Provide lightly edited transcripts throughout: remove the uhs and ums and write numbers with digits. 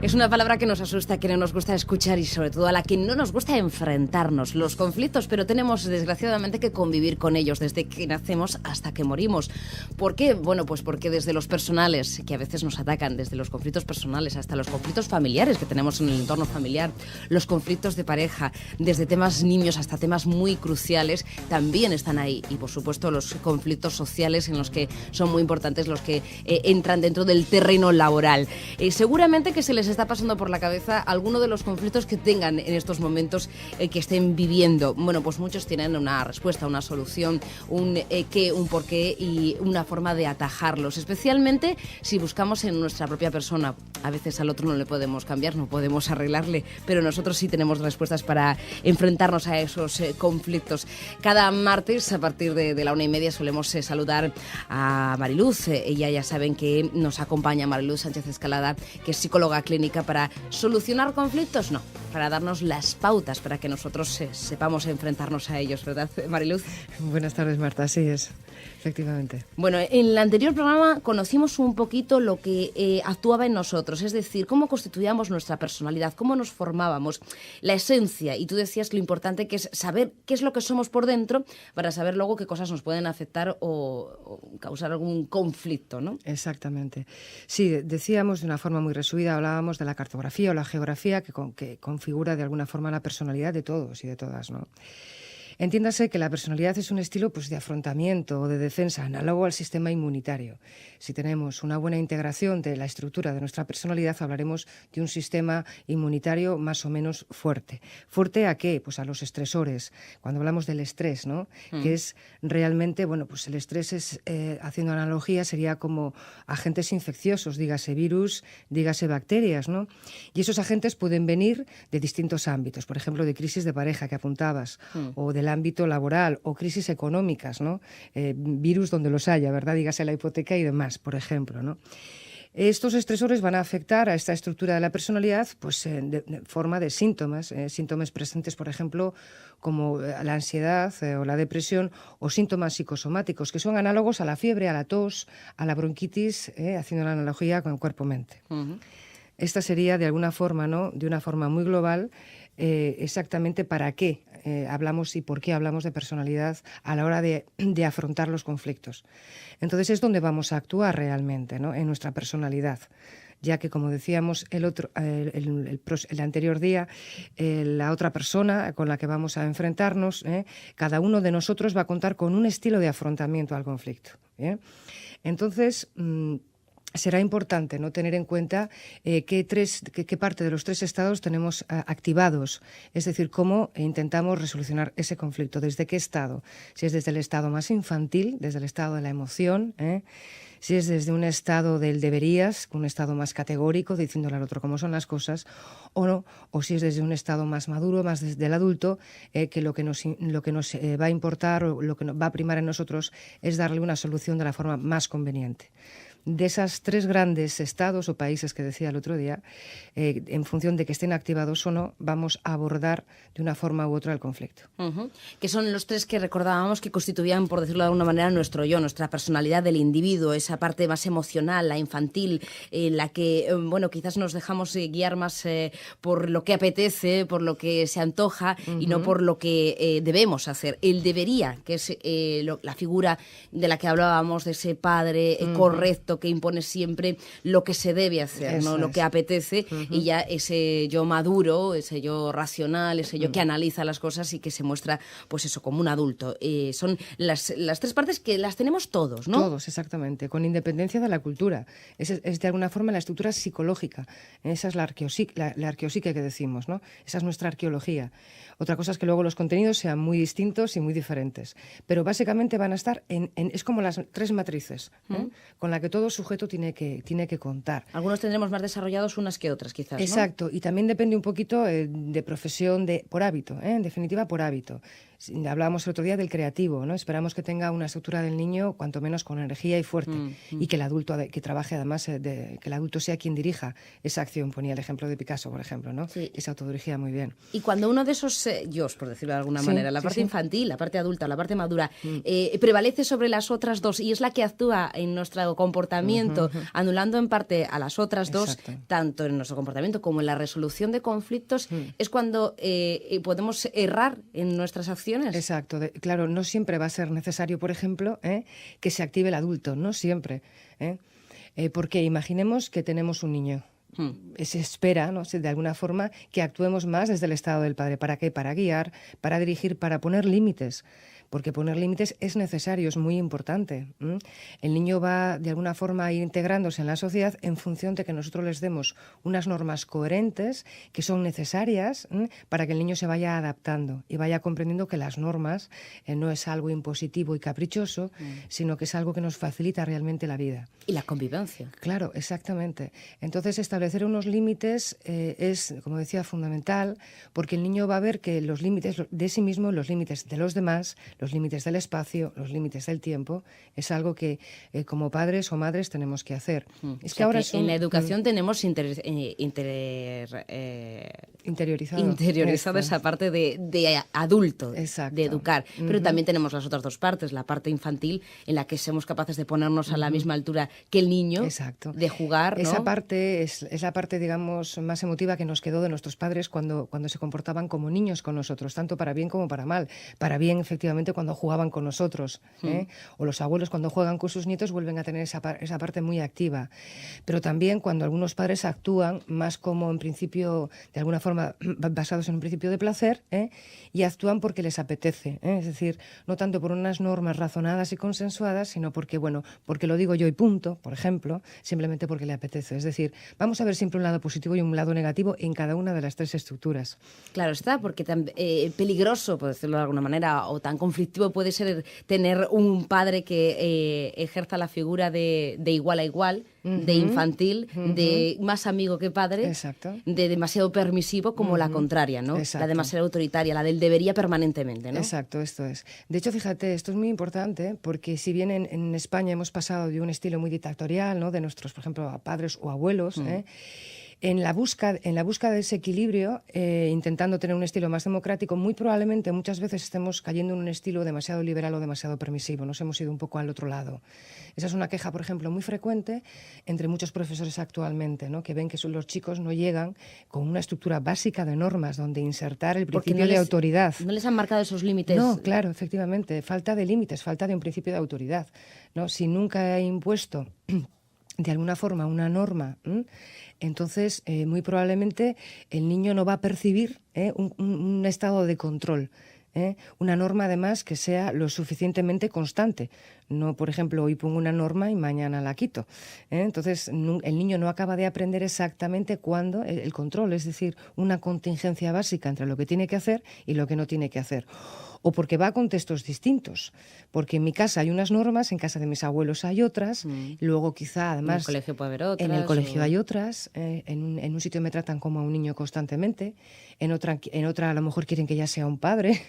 Es una palabra que nos asusta, que no nos gusta escuchar y sobre todo a la que no nos gusta enfrentarnos. Los conflictos, pero tenemos desgraciadamente que convivir con ellos desde que nacemos hasta que morimos. ¿Por qué? Bueno, pues porque desde los personales, que a veces nos atacan, desde los conflictos personales hasta los conflictos familiares que tenemos en el entorno familiar, los conflictos de pareja, desde temas niños hasta temas muy cruciales, también están ahí. Y por supuesto los conflictos sociales en los que son muy importantes, los que entran dentro del terreno laboral. Seguramente que se les está pasando por la cabeza alguno de los conflictos que tengan en estos momentos que estén viviendo. Bueno, pues muchos tienen una respuesta, una solución, un qué, un porqué y una forma de atajarlos, especialmente si buscamos en nuestra propia persona. A veces al otro no le podemos cambiar, no podemos arreglarle, pero nosotros sí tenemos respuestas para enfrentarnos a esos conflictos. Cada martes, a partir de la 1:30, solemos saludar a Mariluz. Ella, ya saben que nos acompaña, Mariluz Sánchez Escalada, que es psicóloga clínica, para solucionar conflictos, no, para darnos las pautas para que nosotros sepamos enfrentarnos a ellos, ¿verdad, Mariluz? Buenas tardes, Marta, así es, efectivamente. Bueno, en el anterior programa conocimos un poquito lo que actuaba en nosotros, es decir, cómo constituíamos nuestra personalidad, cómo nos formábamos, la esencia, y tú decías lo importante que es saber qué es lo que somos por dentro para saber luego qué cosas nos pueden afectar o causar algún conflicto, ¿no? Exactamente. Sí, decíamos de una forma muy resumida, hablábamos de la cartografía o la geografía que configura de alguna forma la personalidad de todos y de todas, ¿no? Entiéndase que la personalidad es un estilo pues, de afrontamiento o de defensa, análogo al sistema inmunitario. Si tenemos una buena integración de la estructura de nuestra personalidad, hablaremos de un sistema inmunitario más o menos fuerte. ¿Fuerte a qué? Pues a los estresores. Cuando hablamos del estrés, ¿no? Que es realmente, bueno, pues el estrés es, haciendo analogía, sería como agentes infecciosos, dígase virus, dígase bacterias, ¿no? Y esos agentes pueden venir de distintos ámbitos, por ejemplo, de crisis de pareja que apuntabas, o del ámbito laboral, o crisis económicas, ¿no? Virus donde los haya, ¿verdad? Dígase la hipoteca y demás, por ejemplo, ¿no? Estos estresores van a afectar a esta estructura de la personalidad pues, de forma de síntomas, síntomas presentes, por ejemplo, como la ansiedad o la depresión, o síntomas psicosomáticos, que son análogos a la fiebre, a la tos, a la bronquitis, haciendo la analogía con el cuerpo-mente. Esta sería, de alguna forma, ¿no? De una forma muy global, exactamente para qué hablamos y por qué hablamos de personalidad a la hora de afrontar los conflictos. Entonces es donde vamos a actuar realmente, ¿no? En nuestra personalidad, ya que, como decíamos el anterior día, la otra persona con la que vamos a enfrentarnos, cada uno de nosotros va a contar con un estilo de afrontamiento al conflicto. Entonces, será importante, ¿no?, tener en cuenta qué parte de los tres estados tenemos activados, es decir, cómo intentamos resolucionar ese conflicto, desde qué estado, si es desde el estado más infantil, desde el estado de la emoción, si es desde un estado del deberías, un estado más categórico, diciéndole al otro cómo son las cosas, o no, o si es desde un estado más maduro, más desde el adulto, que lo que nos va a importar o lo que va a primar en nosotros es darle una solución de la forma más conveniente. De esos tres grandes estados o países que decía el otro día, en función de que estén activados o no, vamos a abordar de una forma u otra el conflicto. Que son los tres que recordábamos que constituían, por decirlo de alguna manera, nuestro yo, nuestra personalidad del individuo, esa parte más emocional, la infantil, la que, bueno, quizás nos dejamos guiar más por lo que apetece, por lo que se antoja y no por lo que debemos hacer. El debería, que es la figura de la que hablábamos, de ese padre correcto, que impone siempre lo que se debe hacer, ¿no? Lo que apetece, y ya ese yo maduro, ese yo racional, ese yo que analiza las cosas y que se muestra, pues eso, como un adulto. Son las tres partes que las tenemos todos, ¿no? Todos, exactamente, con independencia de la cultura. Es de alguna forma la estructura psicológica. Esa es la arqueopsique que decimos, ¿no? Esa es nuestra arqueología. Otra cosa es que luego los contenidos sean muy distintos y muy diferentes. Pero básicamente van a estar es como las tres matrices, con la que todo sujeto tiene que contar. Algunos tendremos más desarrollados unas que otras, quizás, ¿no? Exacto, y también depende un poquito de profesión, por hábito, en definitiva por hábito. Hablábamos el otro día del creativo, ¿no? Esperamos que tenga una estructura del niño cuanto menos con energía y fuerte, y que el adulto que trabaje además, que el adulto sea quien dirija esa acción. Ponía el ejemplo de Picasso, por ejemplo, ¿no? Sí. Que se autodirigía muy bien. Y cuando uno de esos yos, por decirlo de alguna manera, la parte infantil, la parte adulta, la parte madura, prevalece sobre las otras dos y es la que actúa en nuestro comportamiento, anulando en parte a las otras dos, tanto en nuestro comportamiento como en la resolución de conflictos, es cuando podemos errar en nuestras acciones. Exacto. Claro, no siempre va a ser necesario, por ejemplo, que se active el adulto, no siempre. Porque imaginemos que tenemos un niño. Se espera, ¿no? De alguna forma, que actuemos más desde el estado del padre. ¿Para qué? Para guiar, para dirigir, para poner límites. Porque poner límites es necesario, es muy importante. El niño va, de alguna forma, a ir integrándose en la sociedad en función de que nosotros les demos unas normas coherentes que son necesarias para que el niño se vaya adaptando y vaya comprendiendo que las normas no es algo impositivo y caprichoso, sino que es algo que nos facilita realmente la vida. Y la convivencia. Claro, exactamente. Entonces, establecer unos límites es, como decía, fundamental, porque el niño va a ver que los límites de sí mismo, los límites de los demás, los límites del espacio, los límites del tiempo, es algo que como padres o madres tenemos que hacer. Es que ahora en la educación tenemos interiorizado esa parte de adulto, de educar. Pero también tenemos las otras dos partes, la parte infantil, en la que somos capaces de ponernos a la misma altura que el niño, de jugar, ¿no? Esa parte es la parte, digamos, más emotiva que nos quedó de nuestros padres cuando se comportaban como niños con nosotros, tanto para bien como para mal. Para bien, efectivamente, cuando jugaban con nosotros, o los abuelos cuando juegan con sus nietos vuelven a tener esa parte muy activa. Pero también cuando algunos padres actúan más como en principio, de alguna forma, basados en un principio de placer, y actúan porque les apetece, es decir, no tanto por unas normas razonadas y consensuadas, sino porque lo digo yo y punto, por ejemplo, simplemente porque le apetece. Es decir, vamos a ver siempre un lado positivo y un lado negativo en cada una de las tres estructuras. Claro está, porque tan peligroso, por decirlo de alguna manera, o tan conflictivo puede ser tener un padre que ejerza la figura de igual a igual, de infantil, de más amigo que padre, de demasiado permisivo como la contraria, ¿no? La demasiado autoritaria, la del debería permanentemente, ¿no? Exacto, esto es. De hecho, fíjate, esto es muy importante porque si bien en España hemos pasado de un estilo muy dictatorial, ¿no? De nuestros, por ejemplo, padres o abuelos, en la búsqueda de ese equilibrio, intentando tener un estilo más democrático, muy probablemente muchas veces estemos cayendo en un estilo demasiado liberal o demasiado permisivo. Nos hemos ido un poco al otro lado. Esa es una queja, por ejemplo, muy frecuente entre muchos profesores actualmente, ¿no? Que ven que los chicos no llegan con una estructura básica de normas donde insertar el principio de autoridad. ¿No les han marcado esos límites? No, claro, efectivamente. Falta de límites, falta de un principio de autoridad, ¿no? Si nunca he impuesto de alguna forma una norma, entonces muy probablemente el niño no va a percibir un estado de control. Una norma además que sea lo suficientemente constante. No, por ejemplo, hoy pongo una norma y mañana la quito. Entonces el niño no acaba de aprender exactamente cuándo el control, es decir, una contingencia básica entre lo que tiene que hacer y lo que no tiene que hacer. O porque va a contextos distintos. Porque en mi casa hay unas normas, en casa de mis abuelos hay otras, luego quizá además... En el colegio puede haber otras. En el colegio hay otras, en un sitio me tratan como a un niño constantemente, en otra a lo mejor quieren que ya sea un padre.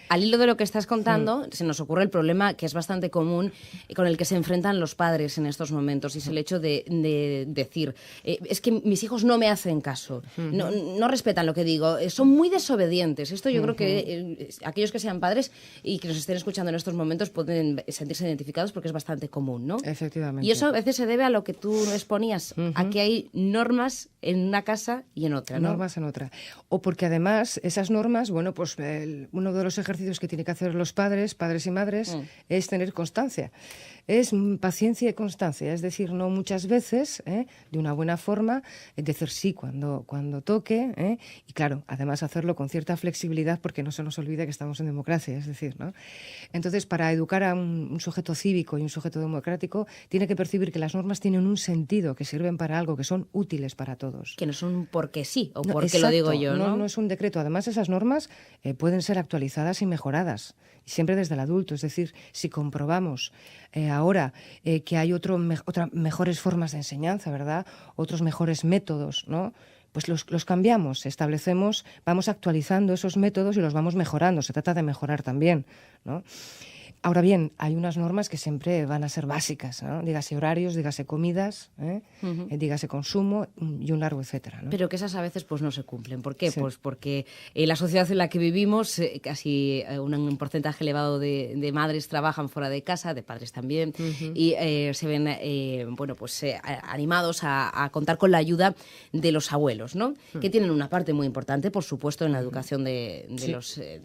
Al hilo de lo que estás contando, se nos ocurre el problema que es bastante común con el que se enfrentan los padres en estos momentos, y es el hecho de decir, es que mis hijos no me hacen caso, no respetan lo que digo, son muy desobedientes. Esto yo creo que aquellos que sean padres y que nos estén escuchando en estos momentos pueden sentirse identificados porque es bastante común, ¿no? Efectivamente. Y eso a veces se debe a lo que tú exponías, a que hay normas en una casa y en otra, ¿no? Normas en otra. O porque además esas normas, bueno, pues uno de los ejercicios que tienen que hacer los padres y madres, es tener constancia. Es paciencia y constancia, es decir, no muchas veces, de una buena forma, decir sí cuando toque, y claro, además hacerlo con cierta flexibilidad porque no se nos olvide que estamos en democracia, es decir, ¿no? Entonces, para educar a un sujeto cívico y un sujeto democrático, tiene que percibir que las normas tienen un sentido, que sirven para algo, que son útiles para todos. Que no son porque sí o porque lo digo yo, ¿no? No es un decreto. Además, esas normas pueden ser actualizadas y mejoradas, siempre desde el adulto. Es decir, si comprobamos ahora que hay otras mejores formas de enseñanza, ¿verdad? Otros mejores métodos, ¿no? pues los cambiamos, establecemos, vamos actualizando esos métodos y los vamos mejorando. Se trata de mejorar también, ¿no? Ahora bien, hay unas normas que siempre van a ser básicas, ¿no? Dígase horarios, dígase comidas, dígase consumo y un largo etcétera, ¿no? Pero que esas a veces pues no se cumplen. ¿Por qué? Sí. Pues porque la sociedad en la que vivimos, casi un porcentaje elevado de madres trabajan fuera de casa, de padres también, y se ven animados a contar con la ayuda de los abuelos, ¿no? Que tienen una parte muy importante, por supuesto, en la educación de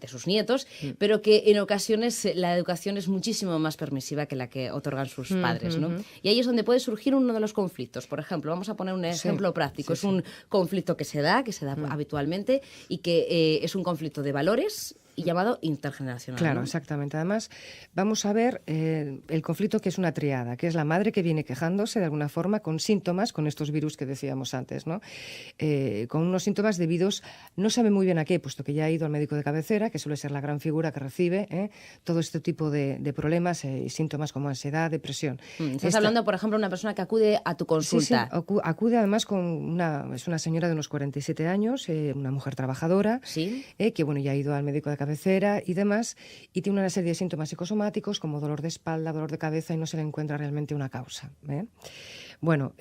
sus nietos, pero que en ocasiones la educación es muchísimo más permisiva que la que otorgan sus padres, ¿no? Y ahí es donde puede surgir uno de los conflictos. Por ejemplo, vamos a poner un ejemplo práctico. Es un conflicto que se da habitualmente y que es un conflicto de valores y llamado intergeneracional. Claro, ¿no? exactamente. Además, vamos a ver el conflicto que es una triada, que es la madre que viene quejándose de alguna forma con síntomas, con estos virus que decíamos antes, ¿no? Con unos síntomas debidos, no sabe muy bien a qué, puesto que ya ha ido al médico de cabecera, que suele ser la gran figura que recibe todo este tipo de problemas y síntomas como ansiedad, depresión. Estás hablando, por ejemplo, de una persona que acude a tu consulta. Sí, acude además es una señora de unos 47 años, una mujer trabajadora, ¿Sí? Que bueno, ya ha ido al médico de cabecera y demás, y tiene una serie de síntomas psicosomáticos como dolor de espalda, dolor de cabeza, y no se le encuentra realmente una causa. Bueno,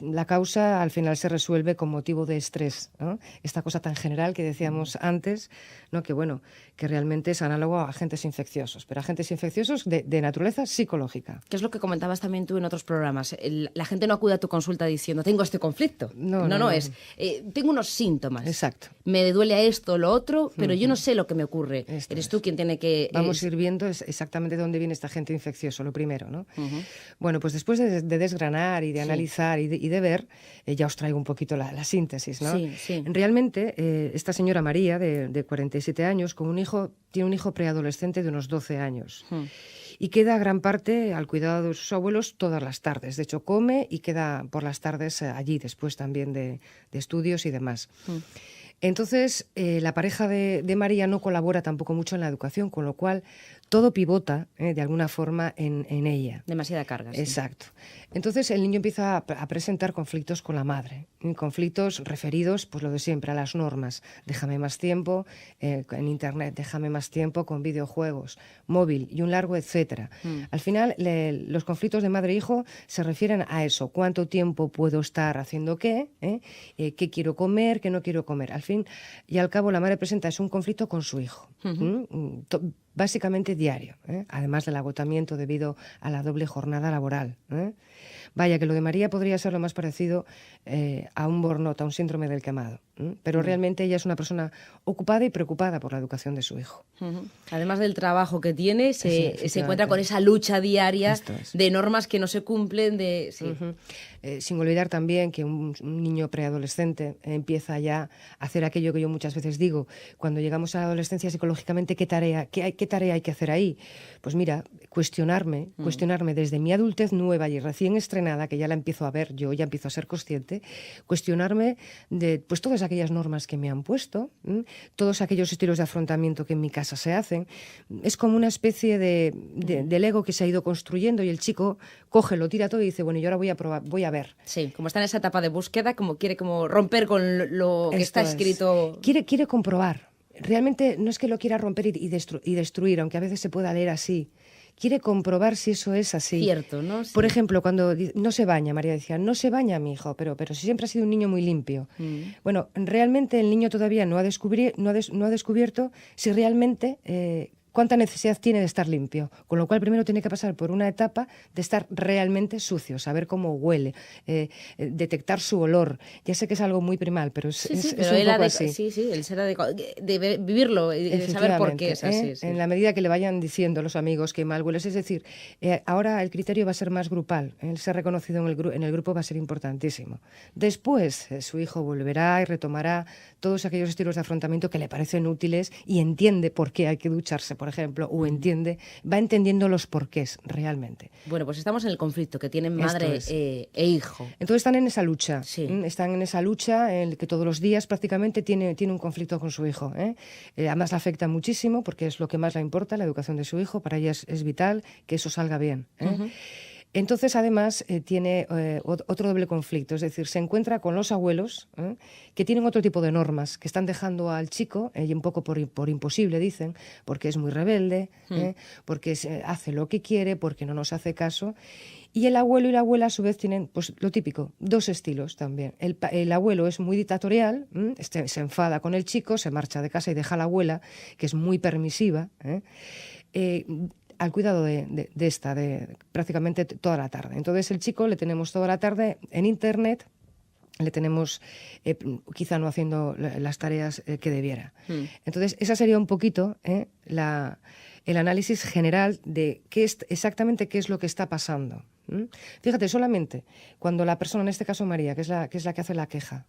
la causa al final se resuelve con motivo de estrés, ¿no? Esta cosa tan general que decíamos antes, ¿no? Que realmente es análogo a agentes infecciosos, pero agentes infecciosos de naturaleza psicológica. Que es lo que comentabas también tú en otros programas. La gente no acude a tu consulta diciendo, tengo este conflicto. No. Tengo unos síntomas. Exacto. Me duele a esto o lo otro, pero yo no sé lo que me ocurre. Eres tú quien tiene que... Vamos a ir viendo exactamente de dónde viene este agente infeccioso, lo primero, ¿no? Bueno, pues después de desgranar y de analizar y de ver, ya os traigo un poquito la síntesis, ¿no? Sí. Realmente, esta señora María, de 47 años, tiene un hijo preadolescente de unos 12 años. Y queda gran parte al cuidado de sus abuelos todas las tardes. De hecho, come y queda por las tardes allí, después también de estudios y demás. Entonces, la pareja de María no colabora tampoco mucho en la educación, con lo cual todo pivota de alguna forma en ella. Demasiada carga. Sí. Exacto. Entonces el niño empieza a presentar conflictos con la madre, conflictos referidos, pues lo de siempre, a las normas. Déjame más tiempo en internet, déjame más tiempo con videojuegos, móvil y un largo etcétera. Al final, los conflictos de madre e hijo se refieren a eso: cuánto tiempo puedo estar haciendo qué quiero comer, qué no quiero comer. Al fin y al cabo, la madre presenta es un conflicto con su hijo. Básicamente diario, además del agotamiento debido a la doble jornada laboral. Vaya, que lo de María podría ser lo más parecido a un burnout, a un síndrome del quemado. Pero realmente ella es una persona ocupada y preocupada por la educación de su hijo. Además del trabajo que tiene, se encuentra con esa lucha diaria de normas que no se cumplen. Sin olvidar también que un niño preadolescente empieza ya a hacer aquello que yo muchas veces digo: cuando llegamos a la adolescencia psicológicamente, ¿qué tarea hay que hacer ahí? Pues mira, cuestionarme desde mi adultez nueva y recién estrenada, que ya la empiezo a ver, yo ya empiezo a ser consciente, cuestionarme de pues todas aquellas normas que me han puesto, todos aquellos estilos de afrontamiento que en mi casa se hacen. Es como una especie de Lego que se ha ido construyendo, y el chico coge, lo tira todo y dice, bueno, yo ahora voy a probar, voy a ver. Sí, como está en esa etapa de búsqueda, quiere romper con lo que está escrito. Quiere comprobar. Realmente no es que lo quiera romper y destruir, aunque a veces se pueda leer así. Quiere comprobar si eso es así. Cierto, ¿no? Sí. Por ejemplo, cuando no se baña, María decía, no se baña mi hijo, pero si siempre ha sido un niño muy limpio. Bueno, realmente el niño todavía no ha descubierto si realmente cuánta necesidad tiene de estar limpio, con lo cual primero tiene que pasar por una etapa de estar realmente sucio, saber cómo huele, detectar su olor. Ya sé que es algo muy primal, pero es un poco así. Sí, el ser adecuado, de vivirlo, de saber por qué es así. Sí. En la medida que le vayan diciendo los amigos que mal hueles, es decir, ahora el criterio va a ser más grupal, el ser reconocido en el grupo va a ser importantísimo. Después su hijo volverá y retomará todos aquellos estilos de afrontamiento que le parecen útiles y entiende por qué hay que ducharse, por ejemplo, o va entendiendo los porqués realmente. Bueno, pues estamos en el conflicto que tienen madre e hijo. Entonces están en esa lucha, sí. Están en esa lucha en que todos los días prácticamente tiene un conflicto con su hijo. Además la afecta muchísimo porque es lo que más le importa, la educación de su hijo, para ella es vital que eso salga bien. Entonces, además, tiene otro doble conflicto, es decir, se encuentra con los abuelos que tienen otro tipo de normas, que están dejando al chico, y un poco por imposible, dicen, porque es muy rebelde, porque hace lo que quiere, porque no nos hace caso. Y el abuelo y la abuela, a su vez, tienen pues lo típico, dos estilos también. El abuelo es muy dictatorial, se enfada con el chico, se marcha de casa y deja a la abuela, que es muy permisiva, al cuidado de prácticamente toda la tarde. Entonces el chico le tenemos toda la tarde en internet, le tenemos quizá no haciendo las tareas que debiera. Entonces esa sería un poquito el análisis general de exactamente qué es lo que está pasando. Fíjate, solamente cuando la persona, en este caso María, que es la que hace la queja,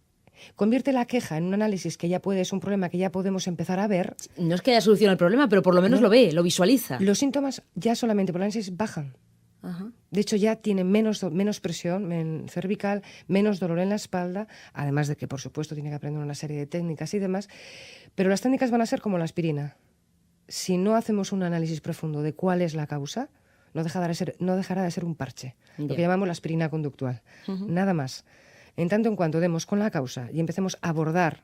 convierte la queja en un análisis que ya es un problema que ya podemos empezar a ver. No es que haya solución al problema, pero por lo menos lo ve, lo visualiza. Los síntomas ya solamente por el análisis bajan. Ajá. De hecho, ya tiene menos presión cervical, menos dolor en la espalda, además de que, por supuesto, tiene que aprender una serie de técnicas y demás. Pero las técnicas van a ser como la aspirina. Si no hacemos un análisis profundo de cuál es la causa, no dejará de ser un parche, lo que llamamos la aspirina conductual. Nada más. En tanto en cuanto demos con la causa y empecemos a abordar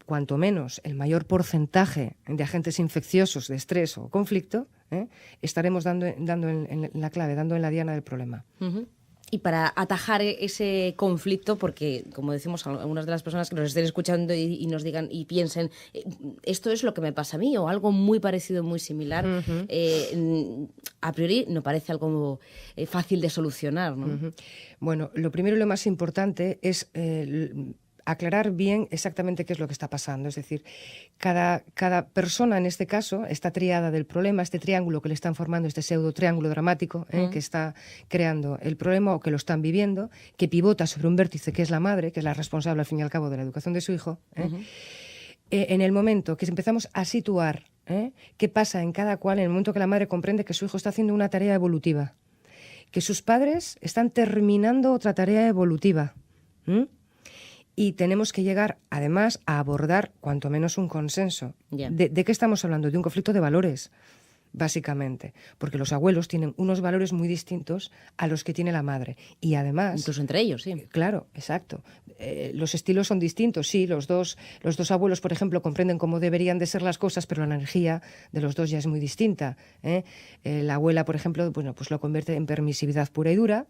cuanto menos el mayor porcentaje de agentes infecciosos de estrés o conflicto, estaremos dando en la clave, dando en la diana del problema. Y para atajar ese conflicto, porque, como decimos, algunas de las personas que nos estén escuchando y nos digan y piensen, esto es lo que me pasa a mí, o algo muy parecido, muy similar, a priori no parece algo fácil de solucionar, ¿no? Bueno, lo primero y lo más importante es aclarar bien exactamente qué es lo que está pasando. Es decir, cada persona, en este caso, esta tríada del problema, este triángulo que le están formando, este pseudo triángulo dramático que está creando el problema o que lo están viviendo, que pivota sobre un vértice que es la madre, que es la responsable al fin y al cabo de la educación de su hijo, en el momento que empezamos a situar qué pasa en cada cual, en el momento que la madre comprende que su hijo está haciendo una tarea evolutiva, que sus padres están terminando otra tarea evolutiva, y tenemos que llegar, además, a abordar cuanto menos un consenso. ¿De qué estamos hablando? De un conflicto de valores, básicamente. Porque los abuelos tienen unos valores muy distintos a los que tiene la madre. Y además... Incluso entre ellos, sí. Claro, exacto. Los estilos son distintos, sí. Los dos abuelos, por ejemplo, comprenden cómo deberían de ser las cosas, pero la energía de los dos ya es muy distinta. La abuela, por ejemplo, bueno, pues lo convierte en permisividad pura y dura,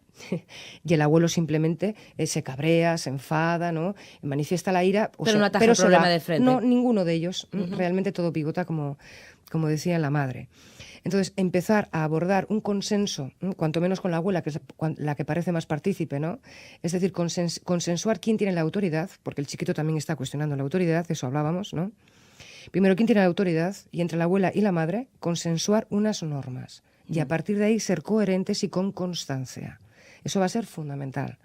y el abuelo simplemente se cabrea, se enfada, ¿no? Manifiesta la ira. Pero no ataja el problema de frente. No, ninguno de ellos. Realmente todo pivota como decía la madre. Entonces, empezar a abordar un consenso, cuanto menos con la abuela, que es la que parece más partícipe, ¿no? Es decir, consensuar quién tiene la autoridad, porque el chiquito también está cuestionando la autoridad, eso hablábamos, ¿no? Primero, quién tiene la autoridad, y entre la abuela y la madre, consensuar unas normas. Y a partir de ahí ser coherentes y con constancia. Eso va a ser fundamental.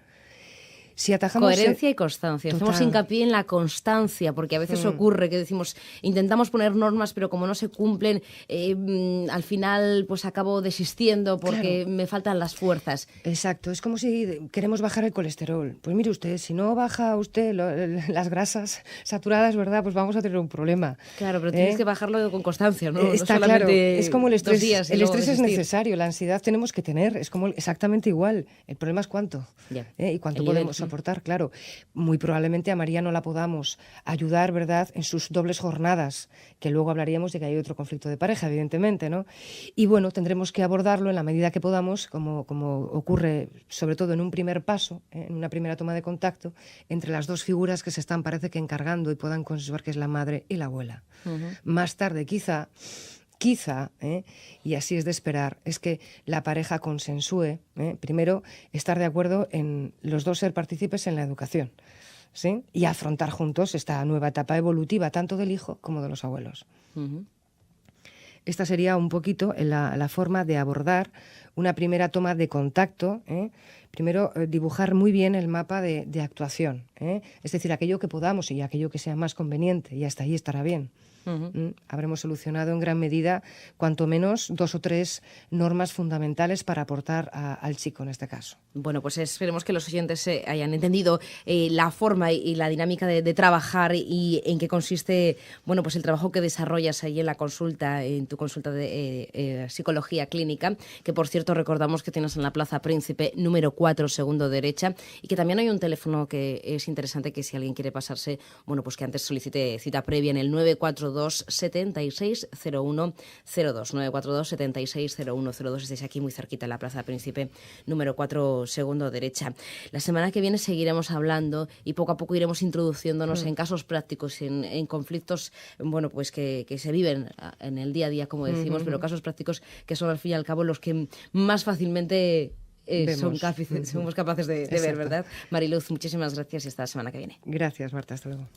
Si atajamos coherencia y constancia. Total. Hacemos hincapié en la constancia, porque a veces ocurre que decimos, intentamos poner normas, pero como no se cumplen, al final pues acabo desistiendo porque me faltan las fuerzas. Exacto, es como si queremos bajar el colesterol. Pues mire usted, si no baja usted las grasas saturadas, ¿verdad? Pues vamos a tener un problema. Claro, pero tienes que bajarlo con constancia, ¿no? Está no claro, es como el estrés. El estrés es desistir. Necesario, la ansiedad tenemos que tener, es como exactamente igual. El problema es cuánto, y cuánto podemos aportar, claro. Muy probablemente a María no la podamos ayudar, ¿verdad?, en sus dobles jornadas, que luego hablaríamos de que hay otro conflicto de pareja, evidentemente, ¿no? Y bueno, tendremos que abordarlo en la medida que podamos, como ocurre sobre todo en un primer paso, en una primera toma de contacto, entre las dos figuras que se están, parece que encargando y puedan consensuar, que es la madre y la abuela. Más tarde, quizá, y así es de esperar, es que la pareja consensúe, primero, estar de acuerdo en los dos ser partícipes en la educación, ¿sí? Y afrontar juntos esta nueva etapa evolutiva, tanto del hijo como de los abuelos. Esta sería un poquito la forma de abordar una primera toma de contacto. Primero, dibujar muy bien el mapa de actuación, es decir, aquello que podamos y aquello que sea más conveniente, y hasta ahí estará bien. Habremos solucionado en gran medida, cuanto menos, 2 o 3 normas fundamentales para aportar al chico en este caso. Bueno, pues esperemos que los oyentes hayan entendido la forma y la dinámica de trabajar y en qué consiste, bueno, pues el trabajo que desarrollas ahí en la consulta, en tu consulta de psicología clínica, que por cierto recordamos que tienes en la Plaza Príncipe número 4, segundo derecha, y que también hay un teléfono que es interesante, que si alguien quiere pasarse, bueno, pues que antes solicite cita previa en el 942 76 0102, 942 76 0102. Estáis aquí muy cerquita en la Plaza Príncipe número 4, segundo derecha. La semana que viene seguiremos hablando y poco a poco iremos introduciéndonos en casos prácticos, en conflictos, bueno, pues que se viven en el día a día, como decimos, pero casos prácticos que son al fin y al cabo los que más fácilmente somos capaces de ver, ¿verdad? Mariluz, muchísimas gracias y hasta la semana que viene. Gracias, Marta. Hasta luego.